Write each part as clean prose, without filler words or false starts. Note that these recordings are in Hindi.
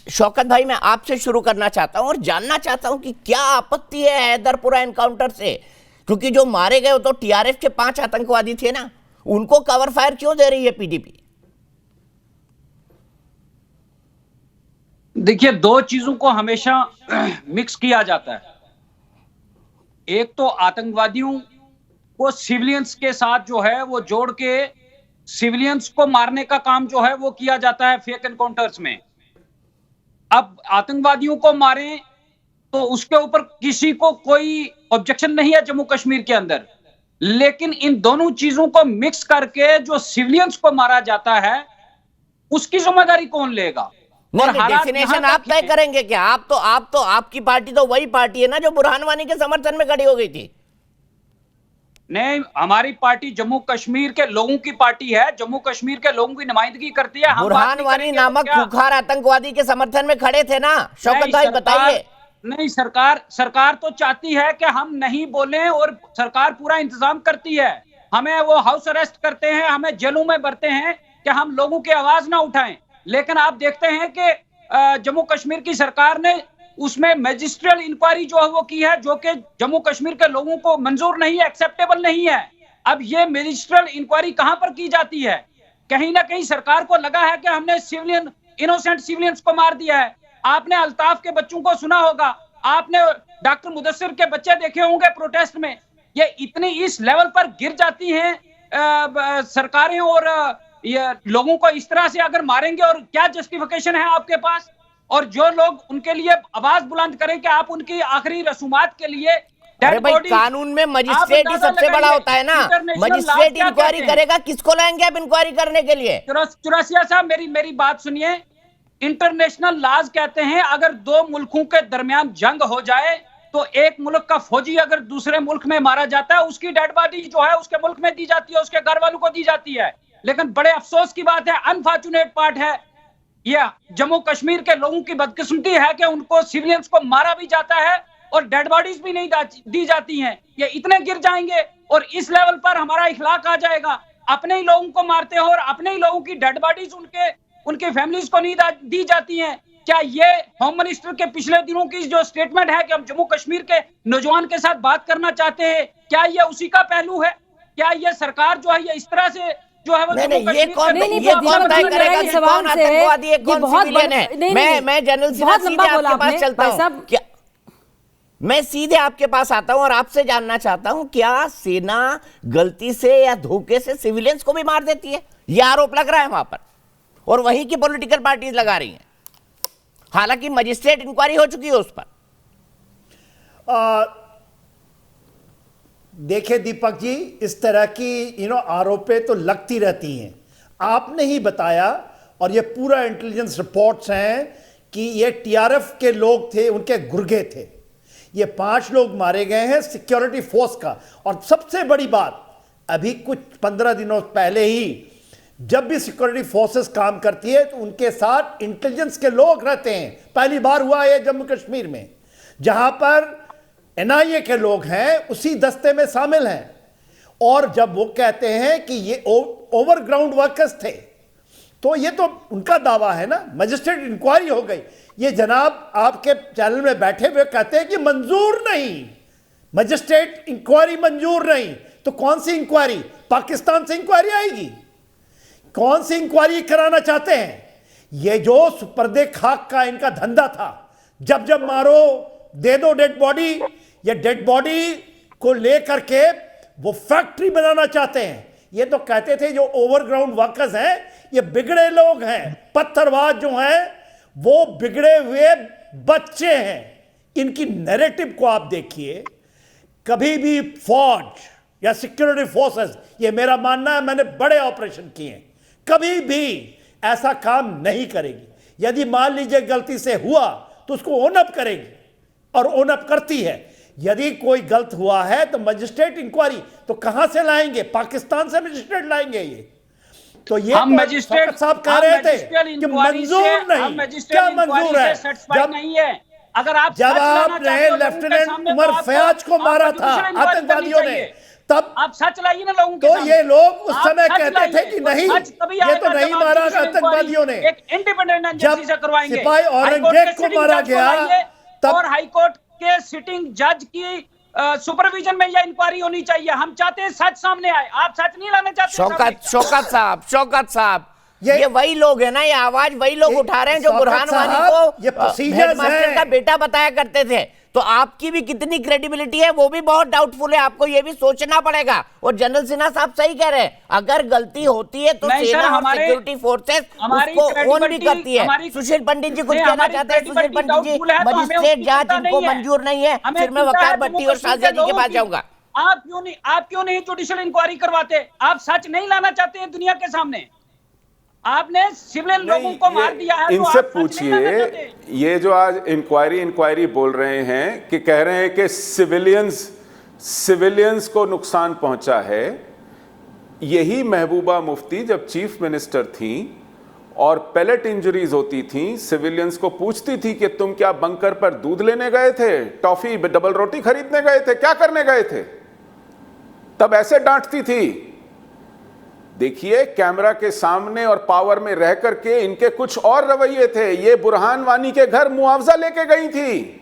शौकत भाई, मैं आपसे शुरू करना चाहता हूं और जानना चाहता हूं कि क्या आपत्ति है हैदरपुरा एनकाउंटर से, क्योंकि जो मारे गए वो तो टीआरएफ के 5 आतंकवादी थे ना, उनको कवर फायर क्यों दे रही है पीडीपी? देखिए, दो चीजों को हमेशा मिक्स किया जाता है। एक तो आतंकवादियों को सिविलियंस के साथ जो है वो जोड़ के सिविलियंस को मारने का काम जो है वो किया जाता है फेक एनकाउंटर्स में। अब आतंकवादियों को मारें तो उसके ऊपर किसी को कोई ऑब्जेक्शन नहीं है जम्मू कश्मीर के अंदर, लेकिन इन दोनों चीजों को मिक्स करके जो सिविलियंस को मारा जाता है उसकी जिम्मेदारी कौन लेगा? नहीं, डेफिनेशन आप तय करेंगे क्या? आप तो आपकी पार्टी तो वही पार्टी है ना जो बुरहान वानी के समर्थन में खड़ी हो गई थी। नहीं, हमारी पार्टी जम्मू कश्मीर के लोगों की पार्टी है, जम्मू कश्मीर के लोगों की नुमाइंदगी करती है। बुरहान वानी नामक खूंखार आतंकवादी के समर्थन में खड़े थे ना, शौकत भाई बताइए। नहीं, सरकार तो चाहती है कि हम नहीं बोलें और सरकार पूरा इंतजाम करती है। हमें वो हाउस अरेस्ट करते हैं, हमें जेलों में भरते हैं कि हम लोगों की आवाज ना उठाएं। लेकिन आप देखते हैं कि जम्मू कश्मीर की सरकार ने उसमें मैजिस्ट्रियल इंक्वायरी जो है वो की है, जो कि जम्मू कश्मीर के लोगों को मंजूर नहीं है, एक्सेप्टेबल नहीं है। अब ये मैजिस्ट्रियल इंक्वायरी कहां पर की जाती है? कहीं ना कहीं सरकार को लगा है कि हमने सिविलियन, इनोसेंट सिविलियंस को मार दिया है। आपने अल्ताफ के बच्चों को सुना होगा, आपने डॉक्टर मुदस्सिर के बच्चे देखे होंगे प्रोटेस्ट में। ये इतनी इस लेवल पर गिर जाती हैं सरकारें और ये लोगों को इस तरह से अगर मारेंगे, और क्या जस्टिफिकेशन है आपके पास? और जो लोग उनके लिए आवाज बुलंद करें कि आप उनकी आखिरी रसूमात के लिए, अरे भाई, कानून में मजिस्ट्रेट ही सबसे बड़ा होता है ना। मजिस्ट्रेट इंक्वायरी करेगा, किसको लाएंगे आप इंक्वायरी करने के लिए? चौरसिया साहब, मेरी बात सुनिए। इंटरनेशनल लॉज कहते हैं अगर दो मुल्कों के दरमियान जंग हो जाए तो एक मुल्क का फौजी अगर दूसरे मुल्क में मारा जाता है, उसकी डेड बॉडी जो है उसके मुल्क में दी जाती है, उसके घर वालों को दी जाती है। लेकिन बड़े अफसोस की बात है, अनफॉर्चुनेट पार्ट है, यह जम्मू कश्मीर के लोगों की बदकिस्मती है कि उनको सिविलियंस को मारा भी जाता है और डेड बॉडीज भी नहीं दी जाती हैं। ये इतने गिर जाएंगे और इस लेवल पर हमारा इखलाक आ जाएगा। अपने ही लोगों को मारते हो और अपने ही लोगों की डेड बॉडीज उनके फैमिलीज को नहीं दी जाती हैं। क्या ये होम मिनिस्टर के पिछले दिनों की जो स्टेटमेंट है कि हम जम्मू कश्मीर के नौजवान के साथ बात करना चाहते हैं, क्या ये उसी का पहलू है? क्या ये सरकार जो है ये इस तरह से जो है वो नहीं, ये कौन तय करेगा कि कौन आतंकवादी है, कौन सिविलियन है? मैं जनरल सीधे आपके पास चलता हूं। क्या मैं सीधे आपके पास आता हूं और आपसे जानना चाहता हूं, क्या सेना गलती से या धोखे से सिविलियंस को भी मार देती है? यह आरोप लग रहा है वहां पर, और वहीं की पॉलिटिकल पार्टीज लगा रही हैं, हालांकि मजिस्ट्रेट इंक्वायरी हो चुकी है उस पर। देखिए दीपक जी, इस तरह की आरोपें तो लगती रहती हैं। आपने ही बताया, और ये पूरा इंटेलिजेंस रिपोर्ट्स हैं कि ये टीआरएफ के लोग थे, उनके गुर्गे थे। ये 5 लोग मारे गए हैं सिक्योरिटी फोर्स का। और सबसे बड़ी बात, अभी कुछ 15 दिनों पहले ही जब भी सिक्योरिटी फोर्सेस काम करती है तो उनके साथ इंटेलिजेंस के लोग रहते हैं। पहली बार हुआ है जम्मू कश्मीर में, जहां पर एनआईए के लोग हैं उसी दस्ते में शामिल हैं। और जब वो कहते हैं कि ये ओवरग्राउंड वर्कर्स थे, तो ये तो उनका दावा है ना। मजिस्ट्रेट इंक्वायरी हो गई, ये जनाब आपके चैनल में बैठे हुए कहते हैं कि मंजूर नहीं, मजिस्ट्रेट इंक्वायरी मंजूर नहीं। तो कौन सी इंक्वायरी? पाकिस्तान से इंक्वायरी आएगी? कौन सी इंक्वायरी कराना चाहते हैं? ये जो सुपर्दे खाक का इनका धंधा था, जब जब मारो दे दो डेड बॉडी, ये डेड बॉडी को लेकर के वो फैक्ट्री बनाना चाहते हैं। ये तो कहते थे जो ओवरग्राउंड वर्कर्स हैं ये बिगड़े लोग हैं, पत्थरबाज जो हैं वो बिगड़े हुए बच्चे हैं। इनकी नैरेटिव को आप देखिए। कभी भी फौज या सिक्योरिटी फोर्सेस, ये मेरा मानना है, मैंने बड़े ऑपरेशन किए हैं, कभी भी ऐसा काम नहीं करेगी। यदि मान लीजिए गलती से हुआ तो उसको ओन अप करेगी और ओन अप करती है। यदि कोई गलत हुआ है तो मजिस्ट्रेट इंक्वायरी तो कहां से लाएंगे? पाकिस्तान से मजिस्ट्रेट लाएंगे। ये तो ये हम मजिस्ट्रेट साहब कह रहे थे कि मंजूर नहीं। क्या मंजूर है? जब नहीं है, अगर आप जब आपने लेफ्टिनेंट उमर फयाज को मारा था आतंकवादियों ने, तब आप सच लाइए ना लोगों के तो सामने। ये लोग उस आप समय सच कहते लाइए। थे कि और नहीं, सच तभी ये तो आएगा नहीं जब आप मारा जुडिशल आतंकवादियों ने। एक इंडिपेंडेंट एजेंसी से करवाएंगे। सिपाही औरंगजेब को मारा गया, तब और हाईकोर्ट के सिटिंग जज की सुपरविजन में यह इंक्वायरी होनी चाहिए। हम चाहते हैं सच सामने आए। आप सच नहीं लाना चाहते। शौकत साहब ये वही लोग है ना, ये आवाज वही लोग उठा रहे हैं जो बुरहान वानी को हेडमास्टर का बेटा बताया करते थे। तो आपकी भी कितनी क्रेडिबिलिटी है वो भी बहुत डाउटफुल है। आपको ये भी सोचना पड़ेगा। और जनरल सिन्हा साहब सही कह रहे हैं, अगर गलती होती है तो सेना और सिक्योरिटी फोर्सेस उसको ओन भी करती है। सुशील पंडित जी कुछ कहना चाहते हैं? सुशील पंडित जी, मजिस्ट्रेट जांच इनको मंजूर नहीं है, फिर मैं वकार भट्टी और शाजिया जी के पास जाऊंगा। आप क्यों नहीं जुडिशियल इंक्वायरी करवाते? आप सच नहीं लाना चाहते हैं दुनिया के सामने? आपने सिविलियन लोगों को मार दिया है। इनसे पूछिए, ये जो आज इंक्वायरी बोल रहे हैं कि कह रहे हैं कि सिविलियंस को नुकसान पहुंचा है। यही महबूबा मुफ्ती जब चीफ मिनिस्टर थी और पैलेट इंजरीज होती थी, सिविलियंस को पूछती थी कि तुम क्या बंकर पर दूध लेने गए थे, टॉफी डबल रोटी खरीदने गए थे, क्या करने गए थे? तब ऐसे डांटती थी। देखिए, कैमरा के सामने और पावर में रह करके इनके कुछ और रवैये थे। ये बुरहान वानी के घर मुआवजा लेके गई थी।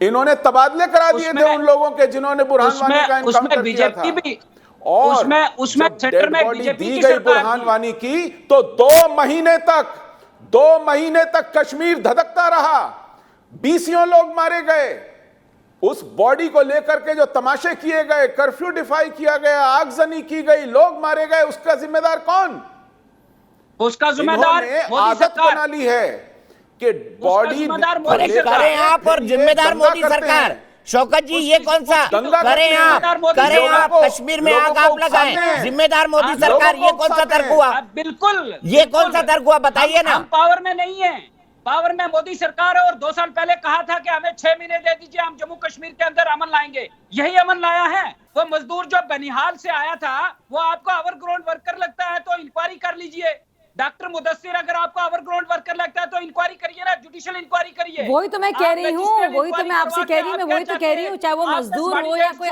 इन्होंने तबादले करा दिए थे उन लोगों के जिन्होंने बुरहान वानी का एनकाउंटर किया था। और उसमें सेंटर में बीजेपी दी गई बुरहान वानी की तो 2 महीने तक कश्मीर धधकता रहा। 20 लोग मारे गए। उस बॉडी को लेकर के जो तमाशे किए गए, कर्फ्यू डिफाई किया गया, आगजनी की गई, लोग मारे गए, उसका जिम्मेदार कौन? उसका जिम्मेदार आदत बना ली है कि बॉडी करें आप और जिम्मेदार मोदी सरकार। शौकत जी, ये कौन सा करें आप कश्मीर में आग आप लगाएं, जिम्मेदार मोदी सरकार, ये कौन सा तर्क हुआ? बिल्कुल, ये कौन सा तर्क हुआ, बताइए ना। पावर में नहीं है, पावर में मोदी सरकार है। और 2 साल पहले कहा था कि हमें 6 महीने दे दीजिए, हम जम्मू कश्मीर के अंदर अमन लाएंगे। यही अमन लाया है। वो मजदूर जो बनिहाल से आया था, वो आपको ओवरग्राउंड वर्कर लगता है तो इंक्वायरी कर लीजिए। डॉक्टर मुदस्सिर अगर आपको ओवरग्राउंड वर्कर लगता है तो इंक्वायरी करिए ना, जुडिशियल इंक्वायरी करिए। वही तो मैं कह रही हूँ, वही तो मैं आपसे कह रही हूँ, मैं वही तो कह रही हूँ। चाहे वो मजदूर हो या कोई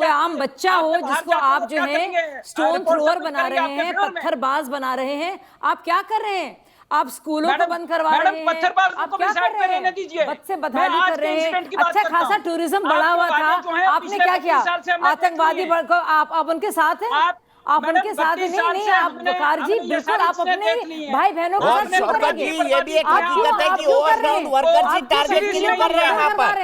आम बच्चा हो जिसको आप जो है स्टोन थ्रोअर बना रहे हैं, पत्थरबाज बना रहे हैं, आप क्या कर रहे हैं? आप स्कूलों को बंद करवा रहे हैं, आप क्या कर रहे हैं? बद से बदहाली कर रहे हैं। अच्छा खासा टूरिज्म बढ़ा हुआ था, आपने क्या किया? आतंकवादी आप उनके साथ हैं, आप उनके साथ नहीं। आप वकार जी बिल्कुल आप अपने भाई बहनों के साथ शौकत जी, ये भी एक हकीकत है कि ओवरग्राउंड वर्कर ही टारगेट किलिंग कर रहे हैं वहां पर।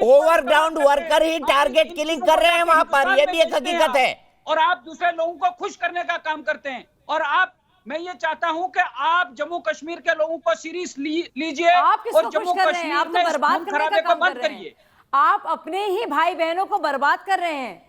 ओवरग्राउंड वर्कर ही टारगेट किलिंग कर रहे हैं वहां पर, ये भी एक हकीकत है। और आप दूसरे लोगों को खुश करने का काम करते हैं। और मैं ये चाहता हूं कि आप जम्मू कश्मीर के लोगों को सीरीज लीजिए और जम्मू कश्मीर आप तो बर्बाद करने का काम कर रहे हैं। आप अपने ही भाई बहनों को बर्बाद कर रहे हैं।